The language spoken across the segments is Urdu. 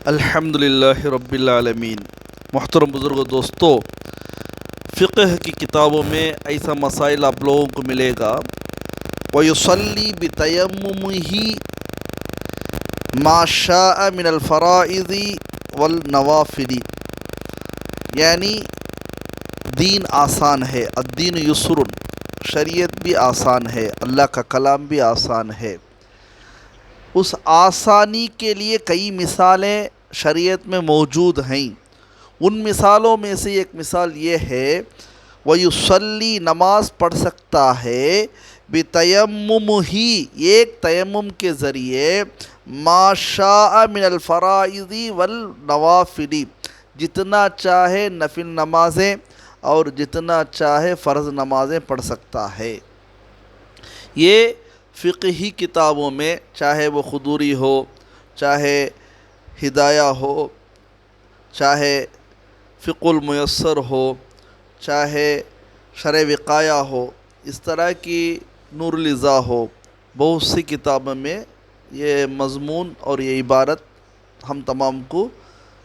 الحمدللہ رب العالمین۔ محترم بزرگ دوستو، فقہ کی کتابوں میں ایسا مسائل آپ لوگوں کو ملے گا، وَيُصَلِّي بِتَيَمُّمِهِ مَا شَاءَ مِنَ الْفَرَائِضِ وَالنَّوَافِلِ، یعنی دین آسان ہے، الدین یسر، شریعت بھی آسان ہے، اللہ کا کلام بھی آسان ہے۔ اس آسانی کے لیے کئی مثالیں شریعت میں موجود ہیں۔ ان مثالوں میں سے ایک مثال یہ ہے، وَيُصَلِّي، نماز پڑھ سکتا ہے، بِتَيَمُّمِهِ، ایک تیمم کے ذریعے، مَا شَاءَ مِنَ الْفَرَائِضِ وَالنَّوَافِلِ، جتنا چاہے نفل نمازیں اور جتنا چاہے فرض نمازیں پڑھ سکتا ہے۔ یہ فقہی کتابوں میں، چاہے وہ خدوری ہو، چاہے ہدایہ ہو، چاہے فقہ المیسر ہو، چاہے شرح وقایہ ہو، اس طرح کی نور الضا ہو، بہت سی کتابوں میں یہ مضمون اور یہ عبارت ہم تمام کو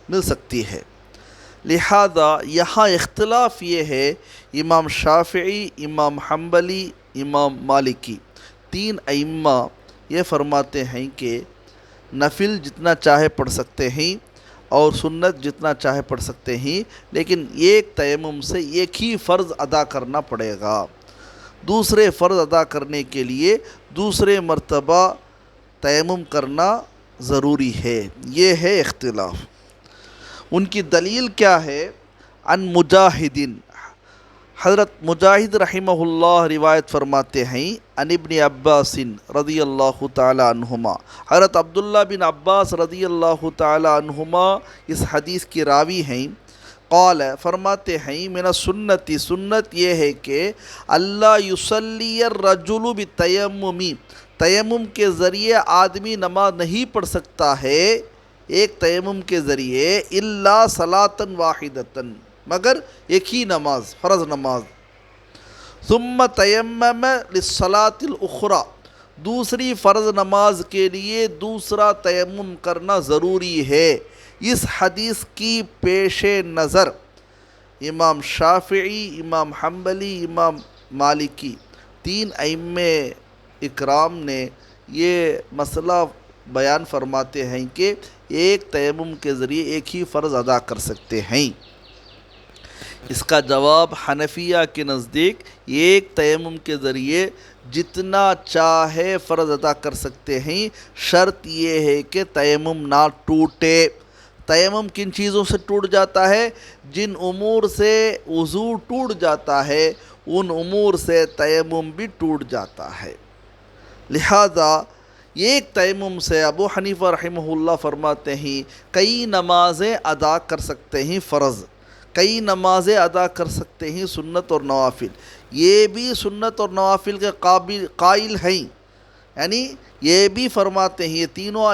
مل سکتی ہے۔ لہذا یہاں اختلاف یہ ہے، امام شافعی، امام حنبلی، امام مالکی، تین ائمہ یہ فرماتے ہیں کہ نفل جتنا چاہے پڑھ سکتے ہیں اور سنت جتنا چاہے پڑھ سکتے ہیں، لیکن ایک تیمم سے ایک ہی فرض ادا کرنا پڑے گا۔ دوسرے فرض ادا کرنے کے لیے دوسرے مرتبہ تیمم کرنا ضروری ہے۔ یہ ہے اختلاف۔ ان کی دلیل کیا ہے؟ عن مجاہدین، حضرت مجاہد رحمہ اللہ روایت فرماتے ہیں، عن ابن عباس رضی اللہ تعالی عنہما، حضرت عبداللہ بن عباس رضی اللہ تعالی عنہما اس حدیث کی راوی ہیں، قال، فرماتے ہیں، من السنت، سنت یہ ہے کہ اللہ یصلی الرجل بالتیمم، تیمم کے ذریعے آدمی نماز نہیں پڑھ سکتا ہے، ایک تیمم کے ذریعے، الا صلاۃ واحدۃ، مگر ایک ہی نماز، فرض نماز، ثم تیمم للصلاۃ الاخری، دوسری فرض نماز کے لیے دوسرا تیمم کرنا ضروری ہے۔ اس حدیث کی پیش نظر امام شافعی، امام حنبلی، امام مالکی، تین ائمہ اکرام نے یہ مسئلہ بیان فرماتے ہیں کہ ایک تیمم کے ذریعے ایک ہی فرض ادا کر سکتے ہیں۔ اس کا جواب حنفیہ کے نزدیک ایک تیمم کے ذریعے جتنا چاہے فرض ادا کر سکتے ہیں، شرط یہ ہے کہ تیمم نہ ٹوٹے۔ تیمم کن چیزوں سے ٹوٹ جاتا ہے؟ جن امور سے وضو ٹوٹ جاتا ہے، ان امور سے تیمم بھی ٹوٹ جاتا ہے۔ لہذا ایک تیمم سے ابو حنیفہ رحمہ اللہ فرماتے ہیں کئی نمازیں ادا کر سکتے ہیں، فرض، کئی نمازیں ادا کر سکتے ہیں، سنت اور نوافل، یہ بھی سنت اور نوافل کے قائل ہیں، یعنی یہ بھی فرماتے ہیں، یہ تینوں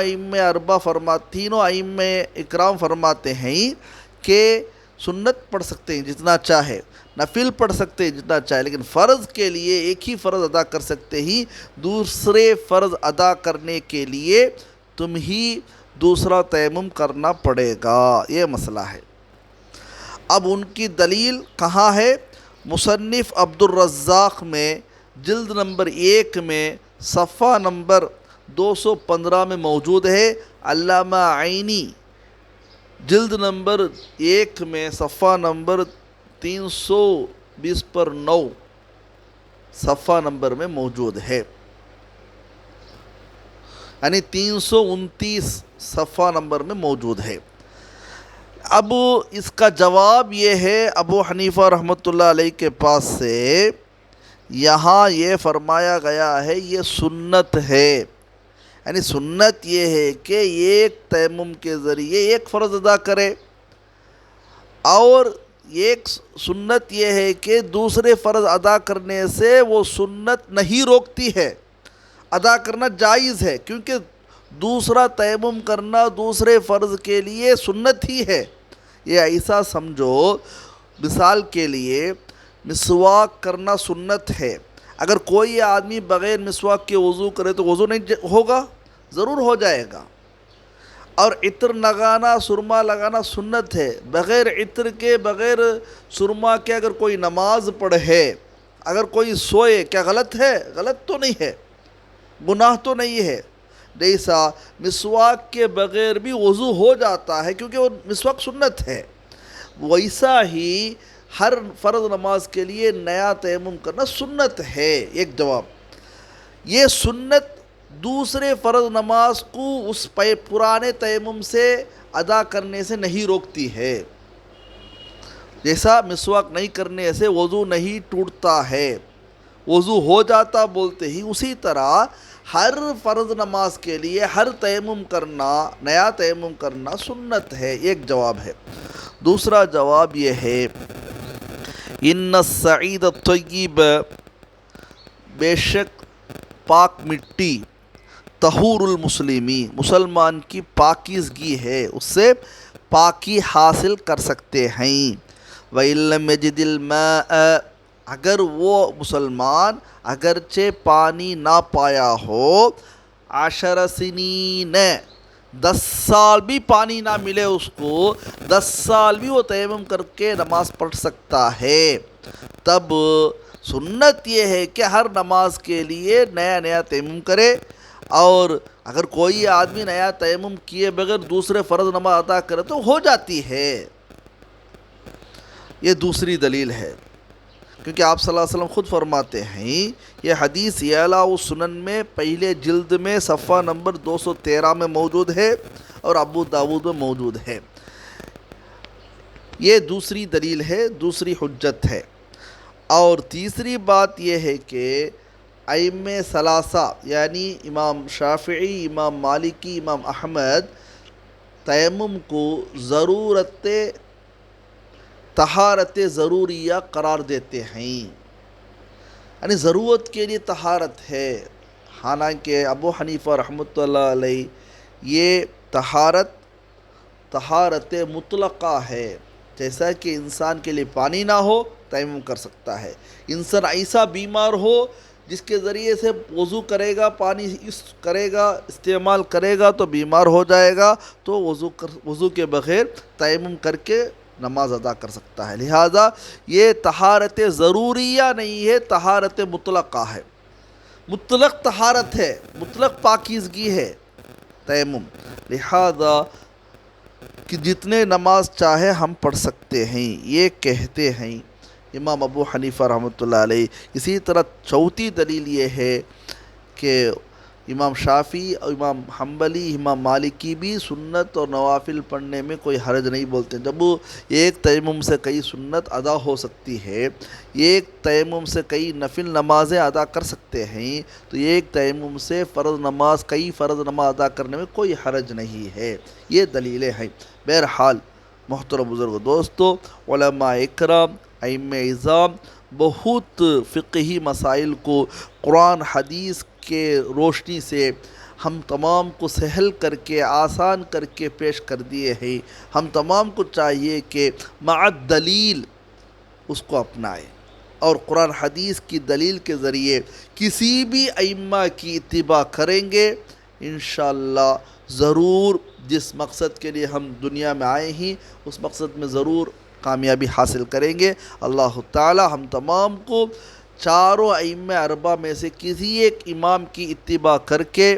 ائمہ اکرام فرماتے ہیں کہ سنت پڑھ سکتے ہیں جتنا چاہے، نفل پڑھ سکتے ہیں جتنا چاہے، لیکن فرض کے لیے ایک ہی فرض ادا کر سکتے ہیں، دوسرے فرض ادا کرنے کے لیے تم ہی دوسرا تیمم کرنا پڑے گا۔ یہ مسئلہ ہے۔ اب ان کی دلیل کہاں ہے؟ مصنف عبد الرزاق میں جلد نمبر 1 میں صفحہ نمبر 215 میں موجود ہے۔ علامہ عینی جلد نمبر 1 میں صفحہ نمبر 320 پر 9 صفحہ نمبر میں موجود ہے، یعنی 329 صفحہ نمبر میں موجود ہے۔ اب اس کا جواب یہ ہے، ابو حنیفہ رحمۃ اللہ علیہ کے پاس سے یہاں یہ فرمایا گیا ہے یہ سنت ہے، یعنی سنت یہ ہے کہ ایک تیمم کے ذریعے ایک فرض ادا کرے، اور ایک سنت یہ ہے کہ دوسرے فرض ادا کرنے سے وہ سنت نہیں روکتی ہے، ادا کرنا جائز ہے، کیونکہ دوسرا تیمم کرنا دوسرے فرض کے لیے سنت ہی ہے۔ یہ ایسا سمجھو، مثال کے لیے مسواک کرنا سنت ہے، اگر کوئی آدمی بغیر مسواک کے وضو کرے تو وضو نہیں ہوگا؟ ضرور ہو جائے گا۔ اور عطر لگانا سرما لگانا سنت ہے. بغیر عطر کے بغیر سرما کے اگر کوئی نماز پڑھے، اگر کوئی سوئے، کیا غلط ہے؟ غلط تو نہیں ہے، گناہ تو نہیں ہے. جیسا مسواک کے بغیر بھی وضو ہو جاتا ہے کیونکہ وہ مسواک سنت ہے، ویسا ہی ہر فرض نماز کے لیے نیا تیمم کرنا سنت ہے. ایک جواب. یہ سنت دوسرے فرض نماز کو اس پرانے تیمم سے ادا کرنے سے نہیں روکتی ہے. جیسا مسواک نہیں کرنے سے وضو نہیں ٹوٹتا ہے، وضو ہو جاتا بولتے ہی، اسی طرح ہر فرض نماز کے لیے ہر تیمم کرنا، نیا تیمم کرنا سنت ہے. ایک جواب ہے. دوسرا جواب یہ ہے، ان الصعید الطیب، بے شک پاک مٹی، طہور المسلمی، مسلمان کی پاکیزگی ہے، اس سے پاکی حاصل کر سکتے ہیں. وَإِن لَّمْ يَجِدِ الْمَاءَ، اگر وہ مسلمان اگرچہ پانی نہ پایا ہو، 10 سنین، 10 سال بھی پانی نہ ملے اس کو، 10 سال بھی وہ تیمم کر کے نماز پڑھ سکتا ہے. تب سنت یہ ہے کہ ہر نماز کے لیے نیا نیا تیمم کرے، اور اگر کوئی آدمی نیا تیمم کیے بغیر دوسرے فرض نماز ادا کرے تو ہو جاتی ہے. یہ دوسری دلیل ہے، کیونکہ آپ صلی اللہ علیہ وسلم خود فرماتے ہیں، یہ حدیث اعلیٰ السنن میں پہلے جلد میں صفحہ نمبر 213 میں موجود ہے اور ابو داود میں موجود ہے. یہ دوسری دلیل ہے، دوسری حجت ہے. اور تیسری بات یہ ہے کہ ائمہ ثلاثہ یعنی امام شافعی، امام مالکی، امام احمد تیمم کو ضرورت طہارت ضروریہ قرار دیتے ہیں، یعنی ضرورت کے لیے طہارت ہے. حالانکہ ابو حنیفہ رحمۃ اللہ علیہ یہ طہارت مطلقہ ہے. جیسا کہ انسان کے لیے پانی نہ ہو تیمم کر سکتا ہے، انسان ایسا بیمار ہو جس کے ذریعے سے وضو کرے گا، پانی استعمال کرے گا تو بیمار ہو جائے گا، تو وضو کے بغیر تیمم کر کے نماز ادا کر سکتا ہے. لہذا یہ طہارت ضروریہ نہیں ہے، طہارت مطلقہ ہے، مطلق طہارت ہے، مطلق پاکیزگی ہے تیمم. لہذا کہ جتنے نماز چاہے ہم پڑھ سکتے ہیں، یہ کہتے ہیں امام ابو حنیفہ رحمۃ اللہ علیہ. اسی طرح چوتھی دلیل یہ ہے کہ امام شافعی اور امام حنبلی، امام مالکی بھی سنت اور نوافل پڑھنے میں کوئی حرج نہیں بولتے. جب ایک تیمم سے کئی سنت ادا ہو سکتی ہے، ایک تیمم سے کئی نفل نمازیں ادا کر سکتے ہیں، تو ایک تیمم سے کئی فرض نماز ادا کرنے میں کوئی حرج نہیں ہے. یہ دلیلیں ہیں. بہرحال محترم بزرگ دوستو، علماء اکرام، ائمہ اعظام بہت فقہی مسائل کو قرآن حدیث کے روشنی سے ہم تمام کو سہل کر کے، آسان کر کے پیش کر دیے ہیں. ہم تمام کو چاہیے کہ مع دلیل اس کو اپنائیں، اور قرآن حدیث کی دلیل کے ذریعے کسی بھی ائمہ کی اتباع کریں گے، انشاءاللہ ضرور جس مقصد کے لیے ہم دنیا میں آئے ہیں اس مقصد میں ضرور کامیابی حاصل کریں گے. اللہ تعالی ہم تمام کو چاروں ائمہ اربعہ میں سے کسی ایک امام کی اتباع کر کے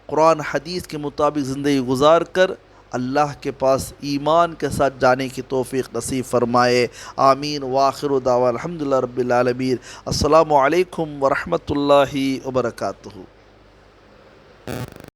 قرآن حدیث کے مطابق زندگی گزار کر اللہ کے پاس ایمان کے ساتھ جانے کی توفیق نصیب فرمائے. آمین. وآخر دعوانا الحمدللہ رب العالمین. السلام علیکم ورحمۃ اللہ وبرکاتہ.